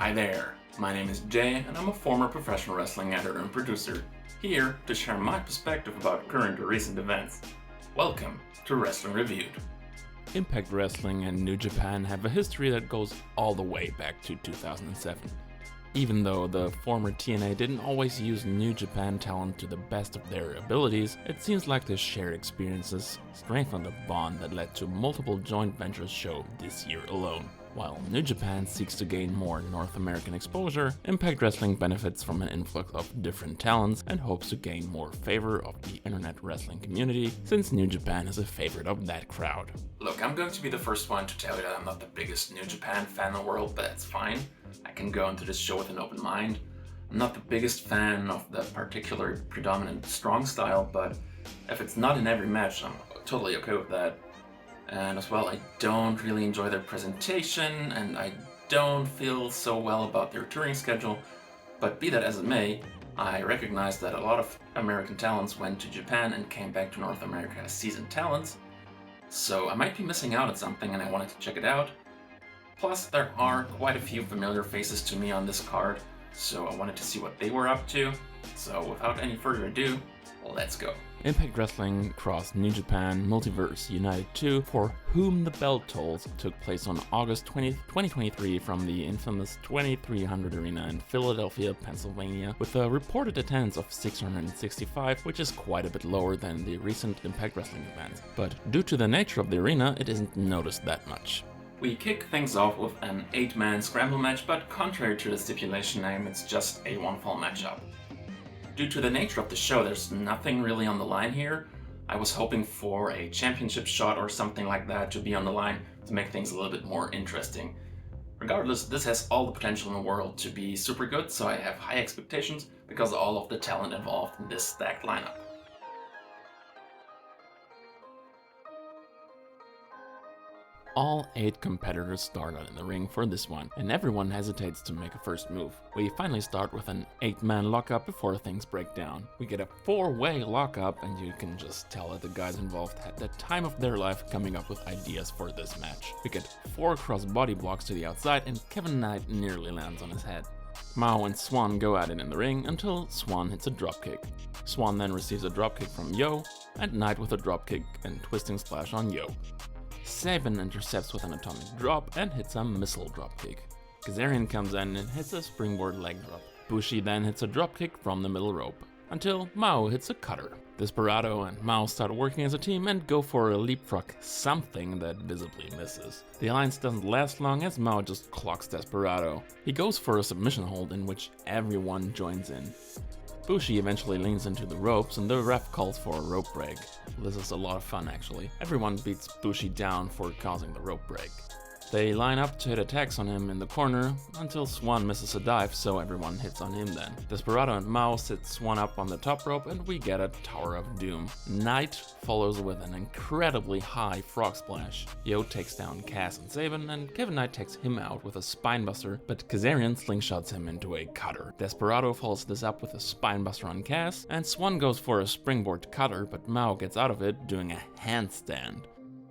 Hi there, my name is Jay and I'm a former professional wrestling editor and producer, here to share my perspective about current or recent events. Welcome to Wrestling Reviewed. Impact Wrestling and New Japan have a history that goes all the way back to 2007. Even though the former TNA didn't always use New Japan talent to the best of their abilities, it seems like the shared experiences strengthened a bond that led to multiple joint ventures show this year alone. While New Japan seeks to gain more North American exposure, Impact Wrestling benefits from an influx of different talents and hopes to gain more favor of the internet wrestling community, since New Japan is a favorite of that crowd. Look, I'm going to be the first one to tell you that I'm not the biggest New Japan fan in the world, but that's fine. I can go into this show with an open mind. I'm not the biggest fan of the particular predominant strong style, but if it's not in every match, I'm totally okay with that. And as well, I don't really enjoy their presentation, and I don't feel so well about their touring schedule. But be that as it may, I recognize that a lot of American talents went to Japan and came back to North America as seasoned talents. So I might be missing out on something and I wanted to check it out. Plus, there are quite a few familiar faces to me on this card, so I wanted to see what they were up to. So without any further ado, let's go. Impact Wrestling crossed New Japan Multiverse United 2, For Whom the Bell Tolls, took place on August 20th, 2023 from the infamous 2300 Arena in Philadelphia, Pennsylvania, with a reported attendance of 665, which is quite a bit lower than the recent Impact Wrestling events. But due to the nature of the arena, it isn't noticed that much. We kick things off with an 8-man scramble match, but contrary to the stipulation name, it's just a one-fall matchup. Due to the nature of the show, there's nothing really on the line here. I was hoping for a championship shot or something like that to be on the line to make things a little bit more interesting. Regardless, this has all the potential in the world to be super good, so I have high expectations because of all of the talent involved in this stacked lineup. All 8 competitors start out in the ring for this one, and everyone hesitates to make a first move. We finally start with an 8-man lockup before things break down. We get a 4-way lockup, and you can just tell that the guys involved had the time of their life coming up with ideas for this match. We get 4 cross body blocks to the outside, and Kevin Knight nearly lands on his head. Mao and Swan go at it in the ring until Swan hits a dropkick. Swan then receives a dropkick from Yo, and Knight with a dropkick and twisting splash on Yo. Sabin intercepts with an atomic drop and hits a missile dropkick. Kazarian comes in and hits a springboard leg drop. Bushi then hits a dropkick from the middle rope, until Mao hits a cutter. Desperado and Mao start working as a team and go for a leapfrog something that visibly misses. The alliance doesn't last long as Mao just clocks Desperado. He goes for a submission hold in which everyone joins in. Bushi eventually leans into the ropes and the ref calls for a rope break. This is a lot of fun actually. Everyone beats Bushi down for causing the rope break. They line up to hit attacks on him in the corner until Swan misses a dive, so everyone hits on him then. Desperado and Mao sit Swan up on the top rope and we get a Tower of Doom. Knight follows with an incredibly high frog splash. Yo takes down Cass and Sabin and Kevin Knight takes him out with a spinebuster, but Kazarian slingshots him into a cutter. Desperado follows this up with a spinebuster on Cass, and Swan goes for a springboard cutter, but Mao gets out of it doing a handstand.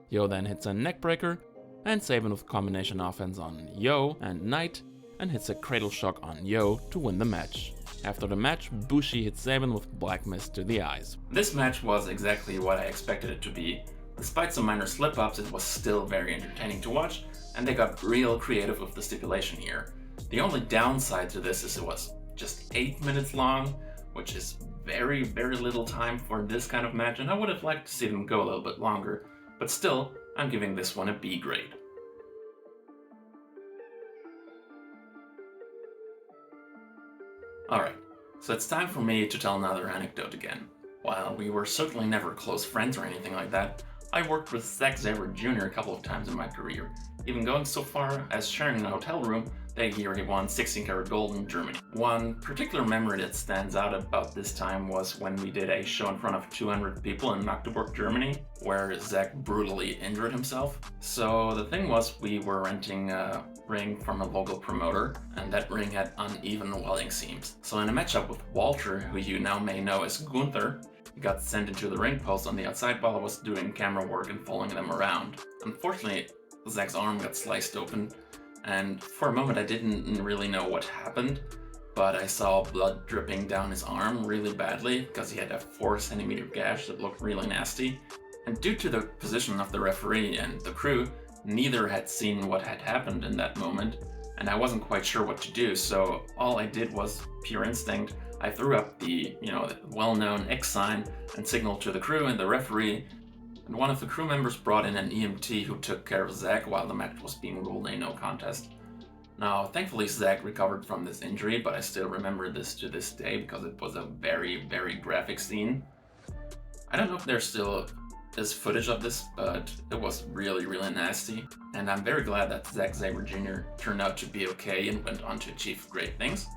Yo then hits a neckbreaker, and Sabin with combination offense on Yo and Knight, and hits a cradle shock on Yo to win the match. After the match, Bushi hits Sabin with black mist to the eyes. This match was exactly what I expected it to be. Despite some minor slip-ups, it was still very entertaining to watch, and they got real creative with the stipulation here. The only downside to this is it was just 8 minutes long, which is very, very little time for this kind of match, and I would have liked to see them go a little bit longer, but still, I'm giving this one a B grade. Alright, so it's time for me to tell another anecdote again. While we were certainly never close friends or anything like that, I worked with Zack Sabre Jr. a couple of times in my career, even going so far as sharing a hotel room that year he won 16-karat gold in Germany. One particular memory that stands out about this time was when we did a show in front of 200 people in Magdeburg, Germany, where Zack brutally injured himself. So the thing was, we were renting a ring from a local promoter, and that ring had uneven welding seams. So in a matchup with Walter, who you now may know as Gunther, he got sent into the ring post on the outside while I was doing camera work and following them around. Unfortunately, Zack's arm got sliced open, and for a moment I didn't really know what happened, but I saw blood dripping down his arm really badly because he had a 4 centimeter gash that looked really nasty. And due to the position of the referee and the crew, neither had seen what had happened in that moment, and I wasn't quite sure what to do, so all I did was pure instinct. I threw up the well-known X sign and signaled to the crew and the referee, and one of the crew members brought in an EMT who took care of Zach while the match was being ruled a no contest. Now, thankfully Zach recovered from this injury, but I still remember this to this day because it was a very, very graphic scene. I don't know if there's still footage of this, but it was really, really nasty, and I'm very glad that Zack Sabre Jr. turned out to be okay and went on to achieve great things.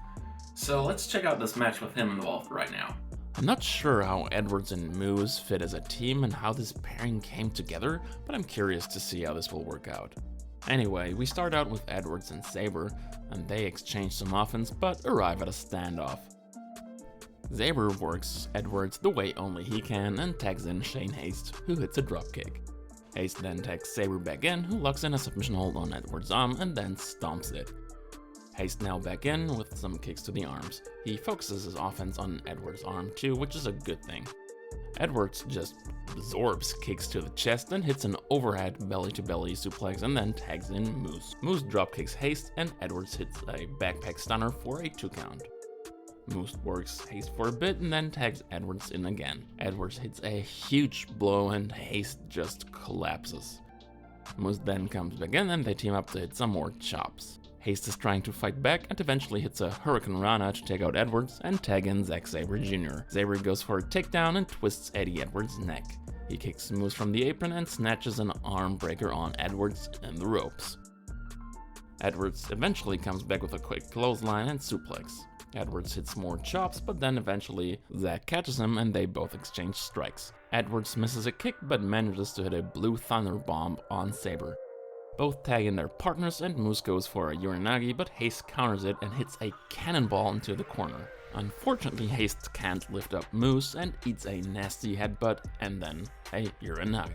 So let's check out this match with him involved right now. I'm not sure how Edwards and Moose fit as a team and how this pairing came together, but I'm curious to see how this will work out. Anyway, we start out with Edwards and Sabre, and they exchange some offense but arrive at a standoff. Sabre works Edwards the way only he can and tags in Shane Haste, who hits a dropkick. Haste then tags Sabre back in, who locks in a submission hold on Edwards' arm and then stomps it. Haste now back in with some kicks to the arms. He focuses his offense on Edwards' arm too, which is a good thing. Edwards just absorbs kicks to the chest and hits an overhead belly-to-belly suplex and then tags in Moose. Moose dropkicks Haste and Edwards hits a backpack stunner for a 2 count. Moose works Haste for a bit and then tags Edwards in again. Edwards hits a huge blow and Haste just collapses. Moose then comes back in and they team up to hit some more chops. Haste is trying to fight back and eventually hits a Hurricane Rana to take out Edwards and tag in Zack Sabre Jr. Sabre goes for a takedown and twists Eddie Edwards' neck. He kicks Moose from the apron and snatches an arm breaker on Edwards in the ropes. Edwards eventually comes back with a quick clothesline and suplex. Edwards hits more chops, but then eventually Zack catches him and they both exchange strikes. Edwards misses a kick but manages to hit a blue thunder bomb on Sabre. Both tag in their partners and Moose goes for a Uranagi, but Haste counters it and hits a cannonball into the corner. Unfortunately, Haste can't lift up Moose and eats a nasty headbutt and then a Uranagi.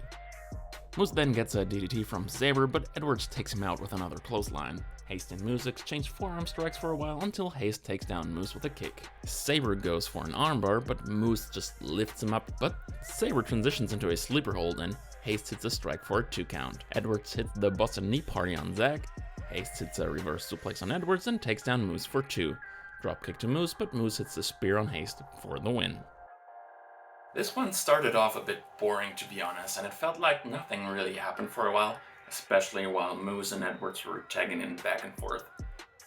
Moose then gets a DDT from Sabre, but Edwards takes him out with another clothesline. Haste and Moose exchange forearm strikes for a while until Haste takes down Moose with a kick. Sabre goes for an armbar, but Moose just lifts him up, but Sabre transitions into a sleeper hold and Haste hits a strike for a 2 count. Edwards hits the Boston Knee Party on Zack. Haste hits a reverse suplex on Edwards and takes down Moose for 2. Dropkick to Moose, but Moose hits the spear on Haste for the win. This one started off a bit boring, to be honest, and it felt like nothing really happened for a while, especially while Moose and Edwards were tagging in back and forth.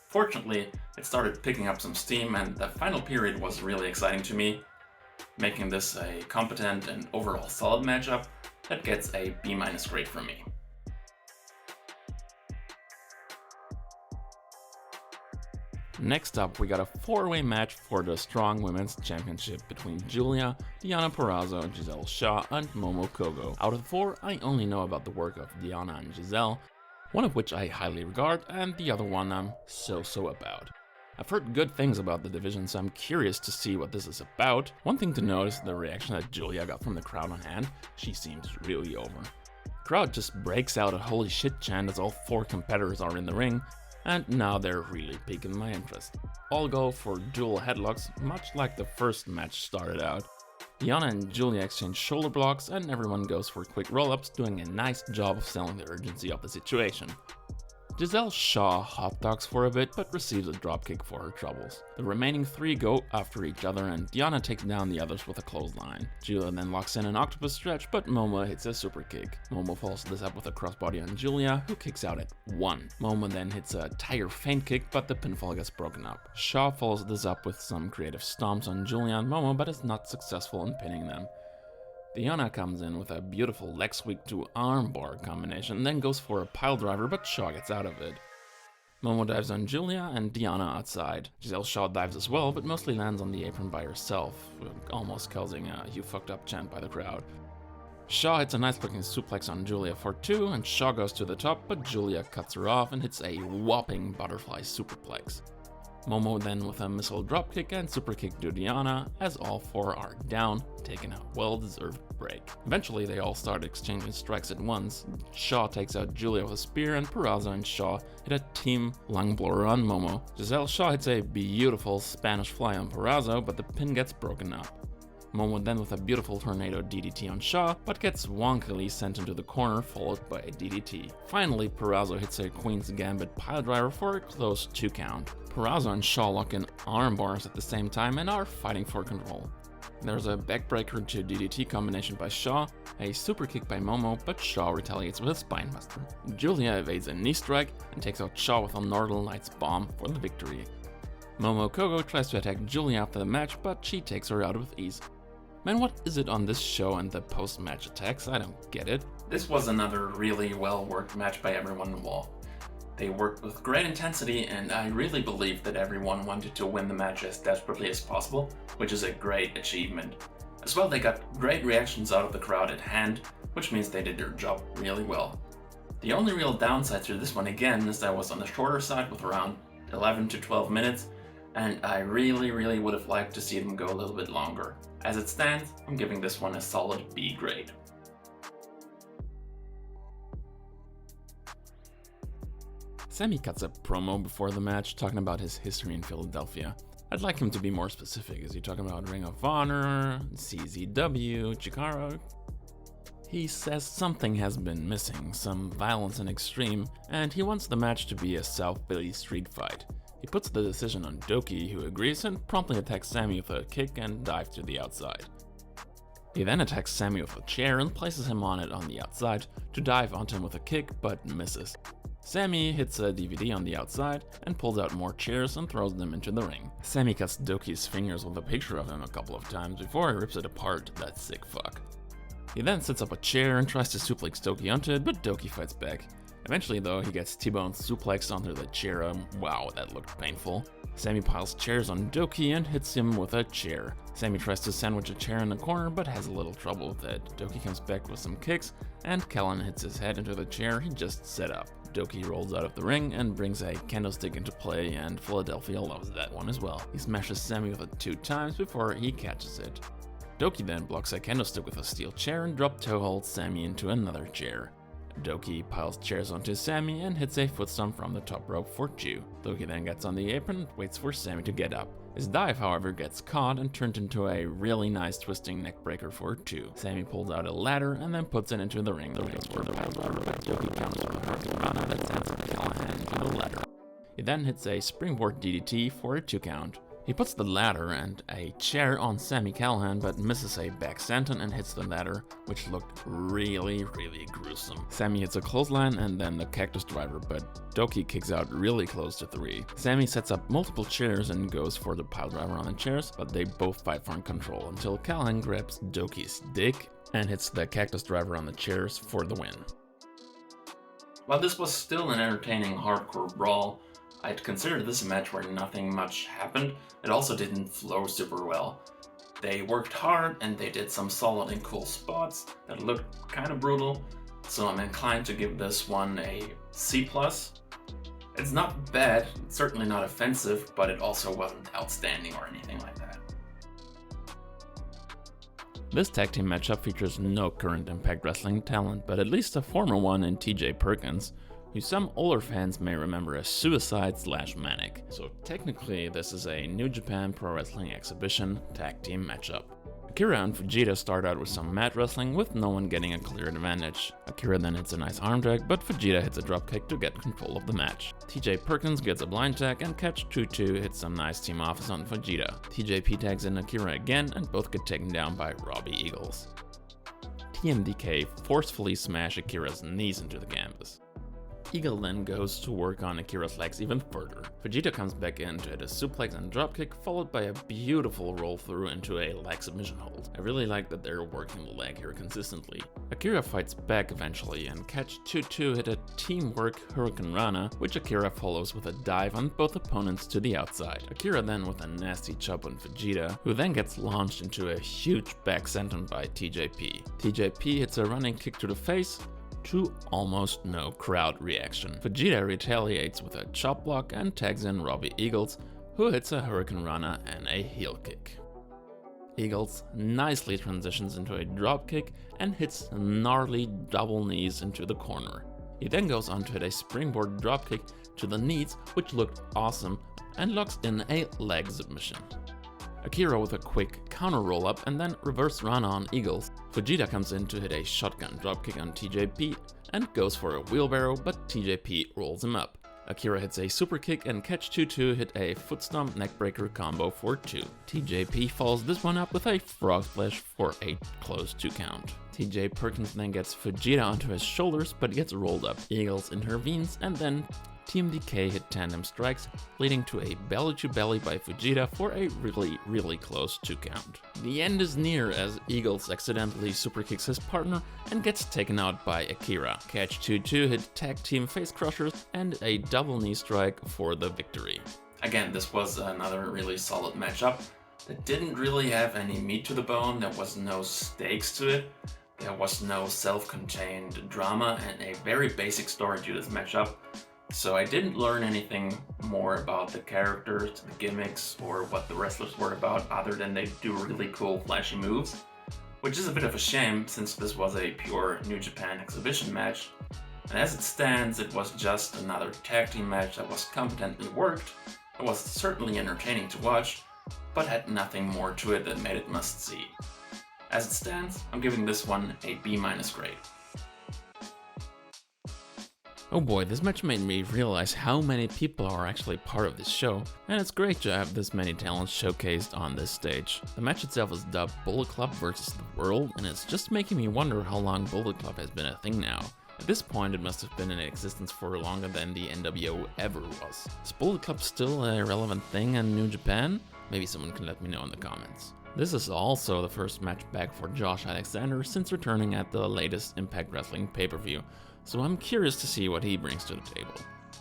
Fortunately, it started picking up some steam and the final period was really exciting to me, making this a competent and overall solid matchup that gets a B- grade from me. Next up, we got a 4-way match for the Strong Women's Championship between Giulia, Diana Perazzo, Giselle Shaw, and Momo Kogo. Out of the 4, I only know about the work of Diana and Giselle, one of which I highly regard, and the other one I'm so about. I've heard good things about the division, so I'm curious to see what this is about. One thing to note is the reaction that Giulia got from the crowd on hand. She seems really over. The crowd just breaks out a holy shit chant as all 4 competitors are in the ring, and now they're really piquing my interest. All go for dual headlocks, much like the first match started out. Diana and Giulia exchange shoulder blocks, and everyone goes for quick roll-ups, doing a nice job of selling the urgency of the situation. Giselle Shaw hot dogs for a bit, but receives a dropkick for her troubles. The remaining 3 go after each other, and Diana takes down the others with a clothesline. Giulia then locks in an octopus stretch, but Momo hits a super kick. Momo follows this up with a crossbody on Giulia, who kicks out at 1. Momo then hits a tire feint kick, but the pinfall gets broken up. Shaw follows this up with some creative stomps on Giulia and Momo, but is not successful in pinning them. Diana comes in with a beautiful leg sweep to armbar combination, then goes for a pile driver, but Shaw gets out of it. Momo dives on Giulia and Diana outside. Giselle Shaw dives as well, but mostly lands on the apron by herself, almost causing a "you fucked up" chant by the crowd. Shaw hits a nice looking suplex on Giulia for 2, and Shaw goes to the top, but Giulia cuts her off and hits a whopping butterfly superplex. Momo then with a missile dropkick and superkick to Diana, as all four are down, taking a well-deserved break. Eventually they all start exchanging strikes at once. Shaw takes out Julia with a spear, and Purrazzo and Shaw hit a team lung blower on Momo. Giselle Shaw hits a beautiful Spanish fly on Purrazzo, but the pin gets broken up. Momo then with a beautiful tornado DDT on Shaw, but gets wonkily sent into the corner, followed by a DDT. Finally, Purrazzo hits a Queen's Gambit piledriver for a close 2 count. Purrazzo and Shaw lock in arm bars at the same time and are fighting for control. There's a backbreaker to DDT combination by Shaw, a super kick by Momo, but Shaw retaliates with a spinebuster. Julia evades a knee strike and takes out Shaw with a Northern Lights bomb for the victory. Momo Kogo tries to attack Julia after the match, but she takes her out with ease. Man, what is it on this show and the post-match attacks? I don't get it. This was another really well-worked match by everyone involved. They worked with great intensity, and I really believe that everyone wanted to win the match as desperately as possible, which is a great achievement. As well, they got great reactions out of the crowd at hand, which means they did their job really well. The only real downside to this one again is that I was on the shorter side with around 11 to 12 minutes, and I really would have liked to see them go a little bit longer. As it stands, I'm giving this one a solid B grade. Sami cuts a promo before the match talking about his history in Philadelphia. I'd like him to be more specific. Is he talking about Ring of Honor, CZW, Chikara? He says something has been missing, some violence and extreme, and he wants the match to be a South Philly street fight. He puts the decision on Douki, who agrees and promptly attacks Sami with a kick and dive to the outside. He then attacks Sami with a chair and places him on it on the outside to dive onto him with a kick, but misses. Sami hits a DVD on the outside and pulls out more chairs and throws them into the ring. Sami cuts Douki's fingers with a picture of him a couple of times before he rips it apart, that sick fuck. He then sets up a chair and tries to suplex Douki onto it, but Douki fights back. Eventually though, he gets T-Bone suplexed onto the chair. Wow, that looked painful. Sami piles chairs on Douki and hits him with a chair. Sami tries to sandwich a chair in the corner but has a little trouble with it. Douki comes back with some kicks, and Callihan hits his head into the chair he just set up. Douki rolls out of the ring and brings a candlestick into play, and Philadelphia loves that one as well. He smashes Sami with it 2 times before he catches it. Douki then blocks a candlestick with a steel chair and drop toe holds Sami into another chair. Douki piles chairs onto Sami and hits a foot stomp from the top rope for 2. Douki then gets on the apron and waits for Sami to get up. His dive, however, gets caught and turned into a really nice twisting neckbreaker for 2. Sami pulls out a ladder and then puts it into the ring. The ring's for the ladder, but Douki counts with a hurricanrana that sends Callihan into the ladder. He then hits a springboard DDT for a 2 count. He puts the ladder and a chair on Sami Callihan, but misses a back senton and hits the ladder, which looked really gruesome. Sami hits a clothesline and then the cactus driver, but Douki kicks out really close to 3. Sami sets up multiple chairs and goes for the pile driver on the chairs, but they both fight for control until Callihan grabs Douki's dick and hits the cactus driver on the chairs for the win. While this was still an entertaining hardcore brawl, I'd consider this a match where nothing much happened. It also didn't flow super well. They worked hard and they did some solid and cool spots that looked kind of brutal, so I'm inclined to give this one a C+. It's not bad, it's certainly not offensive, but it also wasn't outstanding or anything like that. This tag team matchup features no current Impact Wrestling talent, but at least a former one in TJ Perkins, who some older fans may remember as Suicide/Manic. So technically this is a New Japan Pro Wrestling Exhibition tag team matchup. Akira and Fujita start out with some mat wrestling with no one getting a clear advantage. Akira then hits a nice arm drag, but Fujita hits a dropkick to get control of the match. TJ Perkins gets a blind tag and Catch 2-2 hits some nice team offense on Fujita. TJP tags in Akira again and both get taken down by Robbie Eagles. TMDK forcefully smash Akira's knees into the canvas. Eagle then goes to work on Akira's legs even further. Fujita comes back in to hit a suplex and dropkick, followed by a beautiful roll through into a leg submission hold. I really like that they're working the leg here consistently. Akira fights back eventually, and Catch 2-2 hit a teamwork hurricanrana, which Akira follows with a dive on both opponents to the outside. Akira then with a nasty chop on Fujita, who then gets launched into a huge back senton by TJP. TJP hits a running kick to the face, to almost no crowd reaction. Fujita retaliates with a chop block and tags in Robbie Eagles, who hits a Hurricane Rana and a heel kick. Eagles nicely transitions into a drop kick and hits gnarly double knees into the corner. He then goes on to hit a springboard drop kick to the knees, which looked awesome, and locks in a leg submission. Akira with a quick counter roll up and then reverse Rana on Eagles. Fujita comes in to hit a shotgun dropkick on TJP and goes for a wheelbarrow, but TJP rolls him up. Akira hits a super kick and catch 2-2 hit a foot stomp neckbreaker combo for 2. TJP follows this one up with a frog splash for a close 2 count. TJ Perkins then gets Fujita onto his shoulders but gets rolled up. Eagles intervenes and then TMDK hit tandem strikes, leading to a belly-to-belly by Fujita for a really close 2 count. The end is near as Eagles accidentally superkicks his partner and gets taken out by Akira. Catch 2-2 hit tag team face crushers and a double knee strike for the victory. Again, this was another really solid matchup that didn't really have any meat to the bone. There was no stakes to it. There was no self-contained drama and a very basic story to this matchup. So I didn't learn anything more about the characters, the gimmicks, or what the wrestlers were about other than they do really cool flashy moves, which is a bit of a shame since this was a pure New Japan exhibition match. And as it stands, it was just another tag team match that was competently worked. It was certainly entertaining to watch, but had nothing more to it that made it must-see. As it stands, I'm giving this one a B- grade. Oh boy, this match made me realize how many people are actually part of this show, and it's great to have this many talents showcased on this stage. The match itself is dubbed Bullet Club vs. the World, and it's just making me wonder how long Bullet Club has been a thing now. At this point, it must have been in existence for longer than the NWO ever was. Is Bullet Club still a relevant thing in New Japan? Maybe someone can let me know in the comments. This is also the first match back for Josh Alexander since returning at the latest Impact Wrestling pay-per-view, so I'm curious to see what he brings to the table.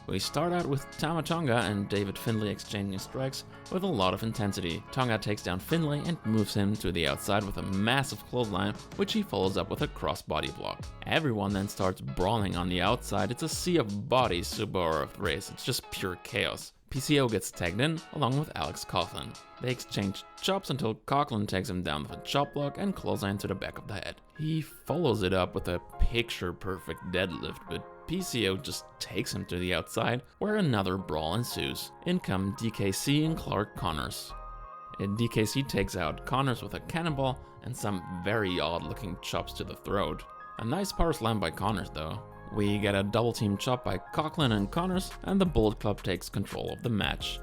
We start out with Tama Tonga and David Finlay exchanging strikes with a lot of intensity. Tonga takes down Finlay and moves him to the outside with a massive clothesline, which he follows up with a crossbody block. Everyone then starts brawling on the outside. It's a sea of bodies, Subaru of race. It's just pure chaos. PCO gets tagged in, along with Alex Coughlin. They exchange chops until Coughlin takes him down with a chop block and clothesline to the back of the head. He follows it up with a picture-perfect deadlift, but PCO just takes him to the outside, where another brawl ensues. In come DKC and Clark Connors. DKC takes out Connors with a cannonball and some very odd-looking chops to the throat. A nice power slam by Connors though. We get a double team chop by Coughlin and Connors, and the Bullet Club takes control of the match.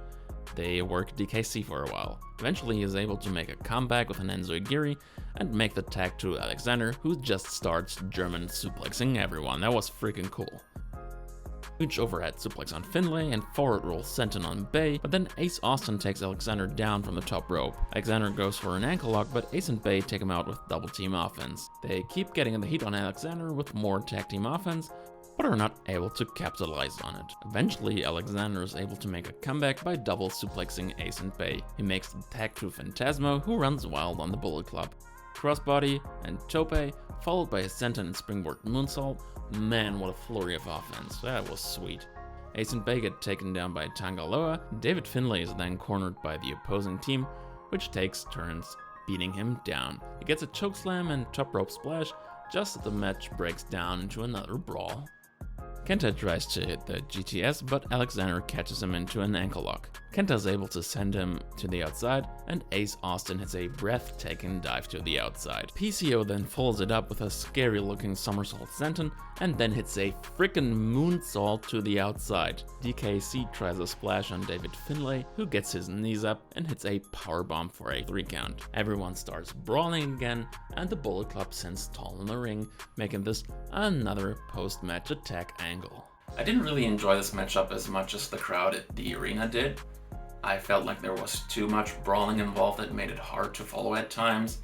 They work DKC for a while. Eventually he is able to make a comeback with an Enzoi and make the tag to Alexander, who just starts German suplexing everyone. That was freaking cool. Huge overhead suplex on Finlay and forward roll senton on Bay, but then Ace Austin takes Alexander down from the top rope. Alexander goes for an ankle lock, but Ace and Bay take him out with double team offense. They keep getting the heat on Alexander with more tag team offense, but are not able to capitalize on it. Eventually, Alexander is able to make a comeback by double suplexing Ace and Bay. He makes the tag to Phantasmo, who runs wild on the Bullet Club. Crossbody and tope, followed by a senton and springboard moonsault. Man, what a flurry of offense. That was sweet. Ace and Bay get taken down by Tangaloa. David Finlay is then cornered by the opposing team, which takes turns beating him down. He gets a chokeslam and top rope splash just as the match breaks down into another brawl. Kenta tries to hit the GTS, but Alexander catches him into an ankle lock. Kenta is able to send him to the outside, and Ace Austin hits a breathtaking dive to the outside. PCO then follows it up with a scary looking somersault senton, and then hits a frickin' moonsault to the outside. DKC tries a splash on David Finlay, who gets his knees up and hits a powerbomb for a 3 count. Everyone starts brawling again, and the Bullet Club sends tall in the ring, making this another post-match attack angle. I didn't really enjoy this matchup as much as the crowd at the arena did. I felt like there was too much brawling involved that made it hard to follow at times.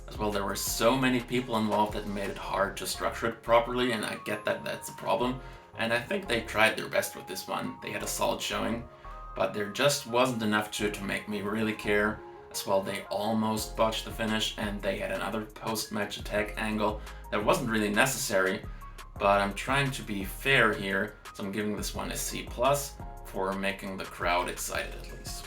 As well, there were so many people involved that made it hard to structure it properly, and I get that that's a problem. And I think they tried their best with this one. They had a solid showing, but there just wasn't enough to it to make me really care. As well, they almost botched the finish, and they had another post-match attack angle that wasn't really necessary. But I'm trying to be fair here, so I'm giving this one a C+ for making the crowd excited at least.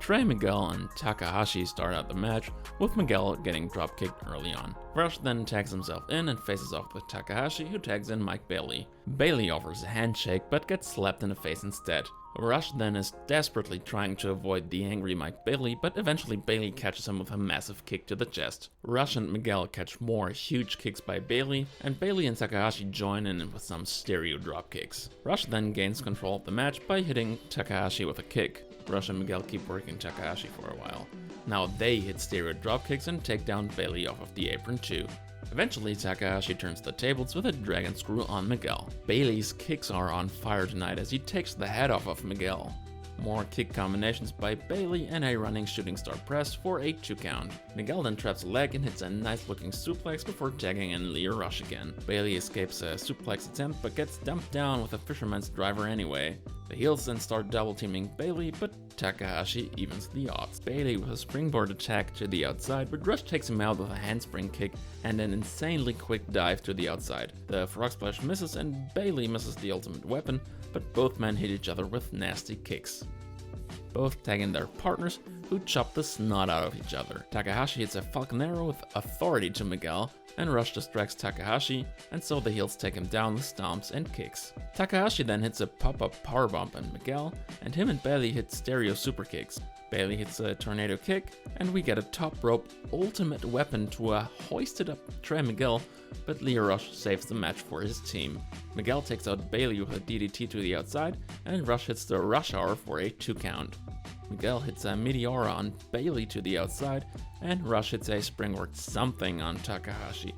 Trey, Miguel, and Takahashi start out the match, with Miguel getting dropkicked early on. Rush then tags himself in and faces off with Takahashi, who tags in Mike Bailey. Bailey offers a handshake but gets slapped in the face instead. Rush then is desperately trying to avoid the angry Mike Bailey, but eventually Bailey catches him with a massive kick to the chest. Rush and Miguel catch more huge kicks by Bailey, and Bailey and Takahashi join in with some stereo drop kicks. Rush then gains control of the match by hitting Takahashi with a kick. Rush and Miguel keep working Takahashi for a while. Now they hit stereo drop kicks and take down Bailey off of the apron too. Eventually, Takahashi turns the tables with a dragon screw on Miguel. Bailey's kicks are on fire tonight as he takes the head off of Miguel. More kick combinations by Bailey and a running shooting star press for a 2 count. Miguel then traps a leg and hits a nice looking suplex before tagging in Leo Rush again. Bailey escapes a suplex attempt but gets dumped down with a fisherman's driver anyway. The heels then start double teaming Bailey, but Takahashi evens the odds. Bailey with a springboard attack to the outside, but Rush takes him out with a handspring kick and an insanely quick dive to the outside. The frog splash misses and Bailey misses the ultimate weapon, but both men hit each other with nasty kicks. Both tag in their partners, who chop the snot out of each other. Takahashi hits a Falcon Arrow with authority to Miguel, and Rush distracts Takahashi, and so the heels take him down with stomps and kicks. Takahashi then hits a pop-up powerbomb on Miguel, and him and Bailey hit stereo super kicks. Bailey hits a tornado kick, and we get a top rope ultimate weapon to a hoisted up Trey Miguel, but Leo Rush saves the match for his team. Miguel takes out Bailey with a DDT to the outside, and Rush hits the Rush Hour for a 2 count. Miguel hits a Meteora on Bailey to the outside, and Rush hits a springboard something on Takahashi.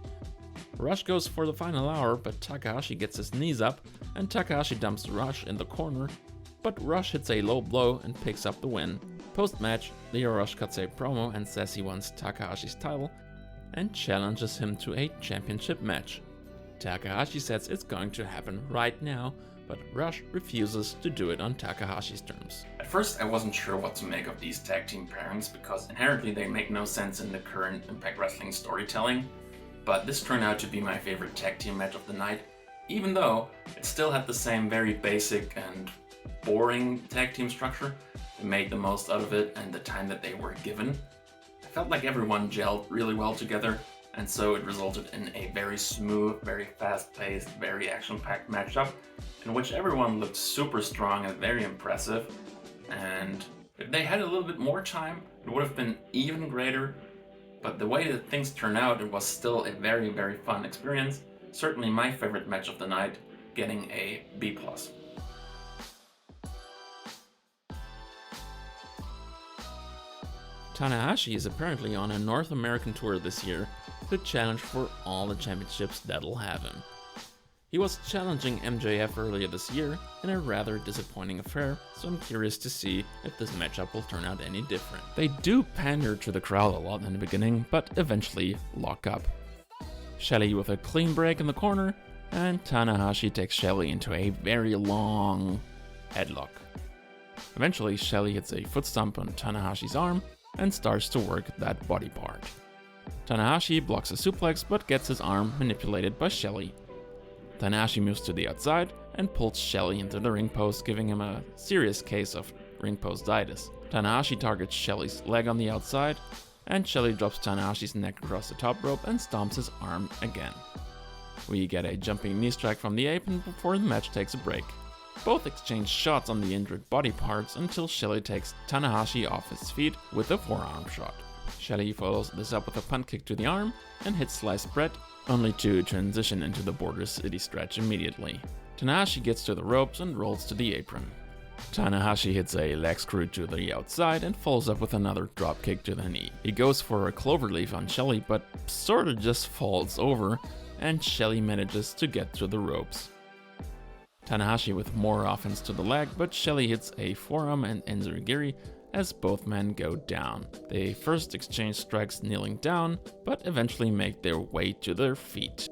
Rush goes for the final hour, but Takahashi gets his knees up, and Takahashi dumps Rush in the corner, but Rush hits a low blow and picks up the win. Post-match, Leo Rush cuts a promo and says he wants Takahashi's title, and challenges him to a championship match. Takahashi says it's going to happen right now, but Rush refuses to do it on Takahashi's terms. At first I wasn't sure what to make of these tag team pairings because inherently they make no sense in the current Impact Wrestling storytelling, but this turned out to be my favorite tag team match of the night, even though it still had the same very basic and boring tag team structure. They made the most out of it and the time that they were given. I felt like everyone gelled really well together, and so it resulted in a very smooth, very fast-paced, very action-packed matchup in which everyone looked super strong and very impressive. And if they had a little bit more time, it would have been even greater. But the way that things turned out, it was still a very, very fun experience. Certainly my favorite match of the night, getting a B+. Tanahashi is apparently on a North American tour this year to challenge for all the championships that'll have him. He was challenging MJF earlier this year in a rather disappointing affair, so I'm curious to see if this matchup will turn out any different. They do pander to the crowd a lot in the beginning, but eventually lock up. Shelley with a clean break in the corner, and Tanahashi takes Shelley into a very long headlock. Eventually, Shelley hits a foot stomp on Tanahashi's arm and starts to work that body part. Tanahashi blocks a suplex but gets his arm manipulated by Shelley. Tanahashi moves to the outside and pulls Shelley into the ring post, giving him a serious case of ring postitis. Tanahashi targets Shelley's leg on the outside, and Shelley drops Tanahashi's neck across the top rope and stomps his arm again. We get a jumping knee strike from the apron before the match takes a break. Both exchange shots on the injured body parts until Shelley takes Tanahashi off his feet with a forearm shot. Shelley follows this up with a punt kick to the arm and hits sliced bread, only to transition into the Border City stretch immediately. Tanahashi gets to the ropes and rolls to the apron. Tanahashi hits a leg screw to the outside and follows up with another drop kick to the knee. He goes for a cloverleaf on Shelley, but sorta just falls over, and Shelley manages to get to the ropes. Tanahashi with more offense to the leg, but Shelley hits a forearm and enziguri as both men go down. They first exchange strikes kneeling down, but eventually make their way to their feet.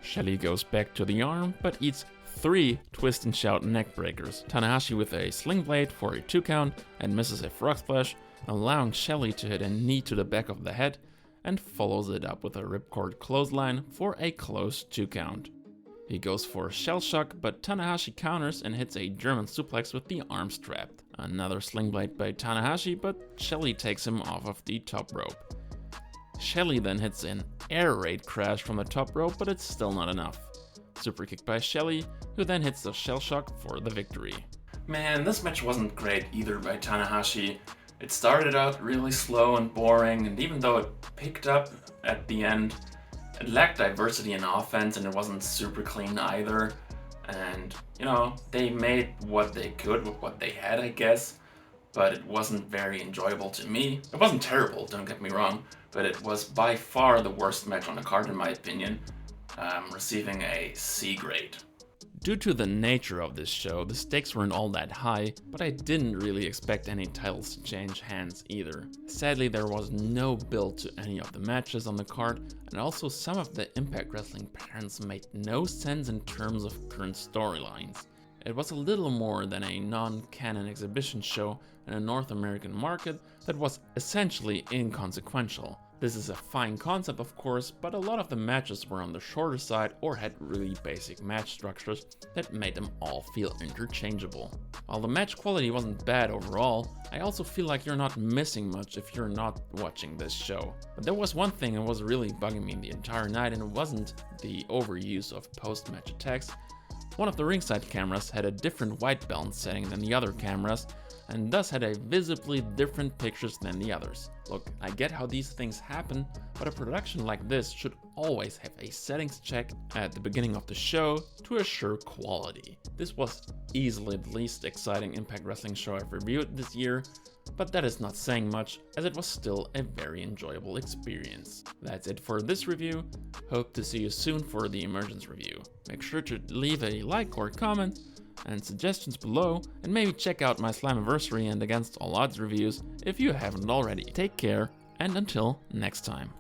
Shelley goes back to the arm, but eats 3 twist and shout neck breakers. Tanahashi with a sling blade for a 2 count and misses a frog splash, allowing Shelley to hit a knee to the back of the head, and follows it up with a ripcord clothesline for a close 2 count. He goes for a shell shock, but Tanahashi counters and hits a German suplex with the arm strapped. Another sling blade by Tanahashi, but Shelley takes him off of the top rope. Shelley then hits an air raid crash from the top rope, but it's still not enough. Super kick by Shelley, who then hits the shell shock for the victory. Man, this match wasn't great either by Tanahashi. It started out really slow and boring, and even though it picked up at the end, it lacked diversity in offense and it wasn't super clean either. And, you know, they made what they could with what they had, I guess, but it wasn't very enjoyable to me. It wasn't terrible, don't get me wrong, but it was by far the worst match on the card in my opinion, receiving a C grade. Due to the nature of this show, the stakes weren't all that high, but I didn't really expect any titles to change hands either. Sadly, there was no build to any of the matches on the card, and also some of the Impact Wrestling patterns made no sense in terms of current storylines. It was a little more than a non-canon exhibition show in a North American market that was essentially inconsequential. This is a fine concept, of course, but a lot of the matches were on the shorter side or had really basic match structures that made them all feel interchangeable. While the match quality wasn't bad overall, I also feel like you're not missing much if you're not watching this show. But there was one thing that was really bugging me the entire night, and it wasn't the overuse of post-match attacks. One of the ringside cameras had a different white balance setting than the other cameras, and thus had a visibly different pictures than the others. Look, I get how these things happen, but a production like this should always have a settings check at the beginning of the show to assure quality. This was easily the least exciting Impact Wrestling show I've reviewed this year, but that is not saying much, as it was still a very enjoyable experience. That's it for this review. Hope to see you soon for the Emergence review. Make sure to leave a like or comment and suggestions below, and maybe check out my Slammiversary and Against All Odds reviews if you haven't already. Take care, and until next time.